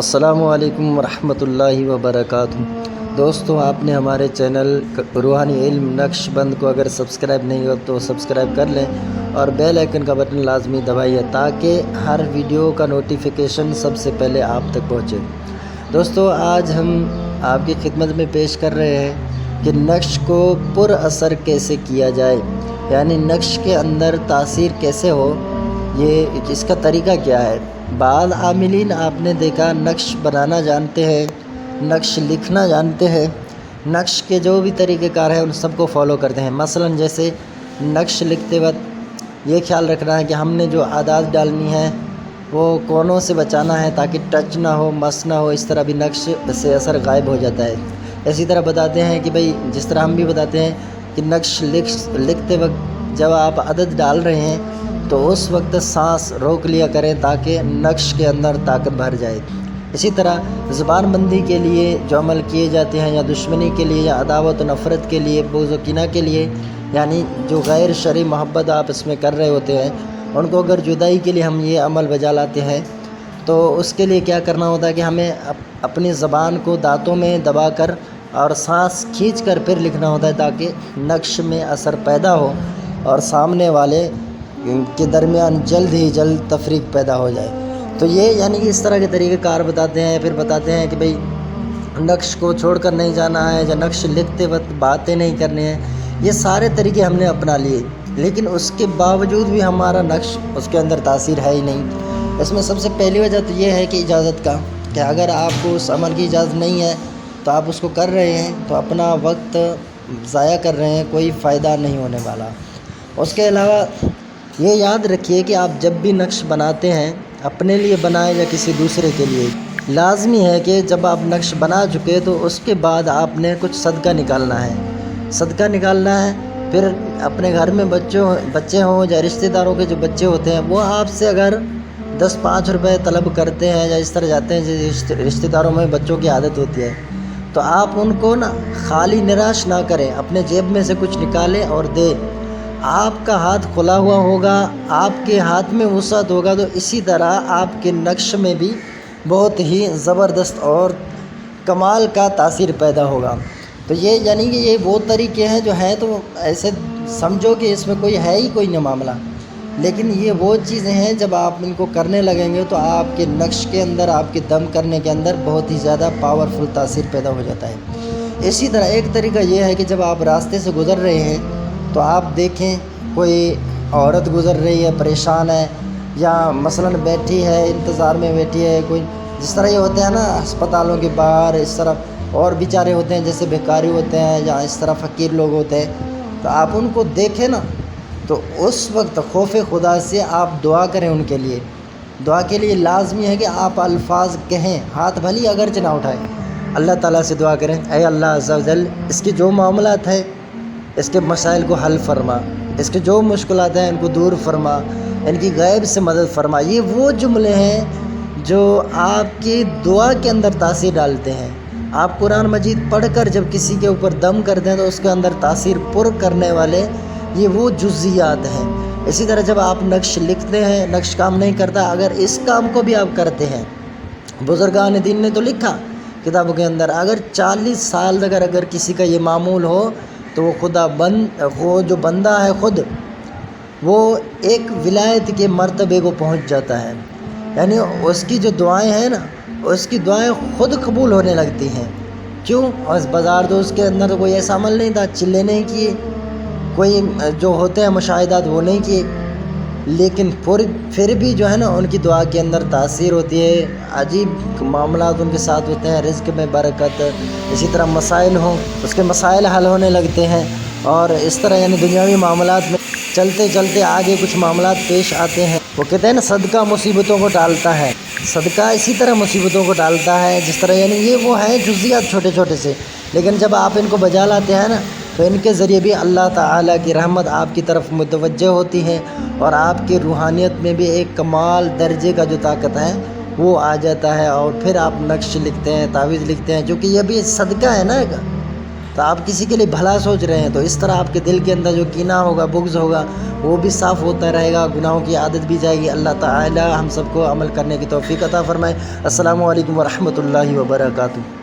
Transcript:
السلام علیکم ورحمۃ اللہ وبرکاتہ۔ دوستو، آپ نے ہمارے چینل روحانی علم نقش بند کو اگر سبسکرائب نہیں ہو تو سبسکرائب کر لیں اور بیل آئیکن کا بٹن لازمی دبائیے تاکہ ہر ویڈیو کا نوٹیفیکیشن سب سے پہلے آپ تک پہنچے۔ دوستو، آج ہم آپ کی خدمت میں پیش کر رہے ہیں کہ نقش کو پر اثر کیسے کیا جائے، یعنی نقش کے اندر تاثیر کیسے ہو، یہ اس کا طریقہ کیا ہے۔ بعض عاملین آپ نے دیکھا نقش بنانا جانتے ہیں، نقش لکھنا جانتے ہیں، نقش کے جو بھی طریقہ کار ہیں ان سب کو فالو کرتے ہیں۔ مثلا جیسے نقش لکھتے وقت یہ خیال رکھنا ہے کہ ہم نے جو اعداد ڈالنی ہے وہ کونوں سے بچانا ہے تاکہ ٹچ نہ ہو، مس نہ ہو، اس طرح بھی نقش سے اثر غائب ہو جاتا ہے۔ اسی طرح بتاتے ہیں کہ بھئی جس طرح ہم بھی بتاتے ہیں کہ نقش لکھتے وقت جب آپ عدد ڈال رہے ہیں تو اس وقت سانس روک لیا کریں تاکہ نقش کے اندر طاقت بھر جائے۔ اسی طرح زبان بندی کے لیے جو عمل کیے جاتے ہیں، یا دشمنی کے لیے، یا عداوت و نفرت کے لیے، بغض و کینہ کے لیے، یعنی جو غیر شرعی محبت آپ اس میں کر رہے ہوتے ہیں ان کو اگر جدائی کے لیے ہم یہ عمل بجا لاتے ہیں تو اس کے لیے کیا کرنا ہوتا ہے کہ ہمیں اپنی زبان کو دانتوں میں دبا کر اور سانس کھینچ کر پھر لکھنا ہوتا ہے تاکہ نقش میں اثر پیدا ہو اور سامنے والے کے درمیان جلد ہی جلد تفریق پیدا ہو جائے۔ تو یہ یعنی اس طرح کے طریقہ کار بتاتے ہیں۔ پھر بتاتے ہیں کہ بھئی نقش کو چھوڑ کر نہیں جانا ہے، یا نقش لکھتے وقت باتیں نہیں کرنی ہیں۔ یہ سارے طریقے ہم نے اپنا لیے، لیکن اس کے باوجود بھی ہمارا نقش اس کے اندر تاثیر ہے ہی نہیں۔ اس میں سب سے پہلی وجہ تو یہ ہے کہ اجازت کا، کہ اگر آپ کو اس عمل کی اجازت نہیں ہے تو آپ اس کو کر رہے ہیں تو اپنا وقت ضائع کر رہے ہیں، کوئی فائدہ نہیں ہونے والا۔ اس کے علاوہ یہ یاد رکھیے کہ آپ جب بھی نقش بناتے ہیں اپنے لیے بنائیں یا کسی دوسرے کے لیے، لازمی ہے کہ جب آپ نقش بنا چکے تو اس کے بعد آپ نے کچھ صدقہ نکالنا ہے۔ صدقہ نکالنا ہے، پھر اپنے گھر میں بچے ہوں یا رشتہ داروں کے جو بچے ہوتے ہیں وہ آپ سے اگر 10-5 روپے طلب کرتے ہیں یا اس طرح جاتے ہیں، جیسے رشتہ داروں میں بچوں کی عادت ہوتی ہے، تو آپ ان کو خالی نراش نہ کریں، اپنے جیب میں سے کچھ نکالیں اور دیں۔ آپ کا ہاتھ کھلا ہوا ہوگا، آپ کے ہاتھ میں وسعت ہوگا، تو اسی طرح آپ کے نقش میں بھی بہت ہی زبردست اور کمال کا تاثیر پیدا ہوگا۔ تو یہ یعنی کہ یہ وہ طریقے ہیں جو ہیں، تو ایسے سمجھو کہ اس میں کوئی ہے ہی کوئی نہ معاملہ، لیکن یہ وہ چیزیں ہیں جب آپ ان کو کرنے لگیں گے تو آپ کے نقش کے اندر، آپ کے دم کرنے کے اندر بہت ہی زیادہ پاورفل تاثیر پیدا ہو جاتا ہے۔ اسی طرح ایک طریقہ یہ ہے کہ جب آپ راستے سے گزر رہے ہیں تو آپ دیکھیں کوئی عورت گزر رہی ہے، پریشان ہے، یا مثلا بیٹھی ہے، انتظار میں بیٹھی ہے، کوئی جس طرح یہ ہوتے ہیں نا ہسپتالوں کے باہر، اس طرح اور بیچارے ہوتے ہیں جیسے بھکاری ہوتے ہیں یا اس طرح فقیر لوگ ہوتے ہیں، تو آپ ان کو دیکھیں نا تو اس وقت خوف خدا سے آپ دعا کریں ان کے لیے۔ دعا کے لیے لازمی ہے کہ آپ الفاظ کہیں، ہاتھ بھلی اگرچہ نہ اٹھائیں، اللہ تعالیٰ سے دعا کریں، اے اللہ عز و جل اس کی جو معاملات ہے اس کے مسائل کو حل فرما، اس کے جو مشکلات ہیں ان کو دور فرما، ان کی غیب سے مدد فرما۔ یہ وہ جملے ہیں جو آپ کی دعا کے اندر تاثیر ڈالتے ہیں۔ آپ قرآن مجید پڑھ کر جب کسی کے اوپر دم کرتے ہیں تو اس کے اندر تاثیر پر کرنے والے یہ وہ جزیات ہیں۔ اسی طرح جب آپ نقش لکھتے ہیں، نقش کام نہیں کرتا، اگر اس کام کو بھی آپ کرتے ہیں، بزرگان دین نے تو لکھا کتابوں کے اندر، اگر 40 سال تک اگر کسی کا یہ معمول ہو تو وہ جو بندہ ہے خود وہ ایک ولایت کے مرتبے کو پہنچ جاتا ہے، یعنی اس کی جو دعائیں ہیں نا، اس کی دعائیں خود قبول ہونے لگتی ہیں۔ کیوں؟ اس بازار تو اس کے اندر تو کوئی ایسا عمل نہیں تھا، چلے نہیں کیے، کوئی جو ہوتے ہیں مشاہدات وہ نہیں کیے، لیکن پھر بھی جو ہے نا ان کی دعا کے اندر تاثیر ہوتی ہے، عجیب معاملات ان کے ساتھ ہوتے ہیں، رزق میں برکت، اسی طرح مسائل ہوں اس کے مسائل حل ہونے لگتے ہیں، اور اس طرح یعنی دنیاوی معاملات میں چلتے چلتے آگے کچھ معاملات پیش آتے ہیں۔ وہ کہتے ہیں نا صدقہ مصیبتوں کو ٹالتا ہے، صدقہ اسی طرح مصیبتوں کو ٹالتا ہے، جس طرح یعنی یہ وہ ہیں جزیات چھوٹے چھوٹے سے، لیکن جب آپ ان کو بجا لاتے ہیں نا تو ان کے ذریعے بھی اللہ تعالیٰ کی رحمت آپ کی طرف متوجہ ہوتی ہے، اور آپ کی روحانیت میں بھی ایک کمال درجے کا جو طاقت ہے وہ آ جاتا ہے، اور پھر آپ نقش لکھتے ہیں، تعویذ لکھتے ہیں، جو کہ یہ بھی صدقہ ہے نا، تو آپ کسی کے لیے بھلا سوچ رہے ہیں تو اس طرح آپ کے دل کے اندر جو کینہ ہوگا، بغض ہوگا، وہ بھی صاف ہوتا رہے گا، گناہوں کی عادت بھی جائے گی۔ اللہ تعالی ہم سب کو عمل کرنے کی توفیق عطا فرمائے۔ السلام علیکم ورحمۃ اللہ وبرکاتہ۔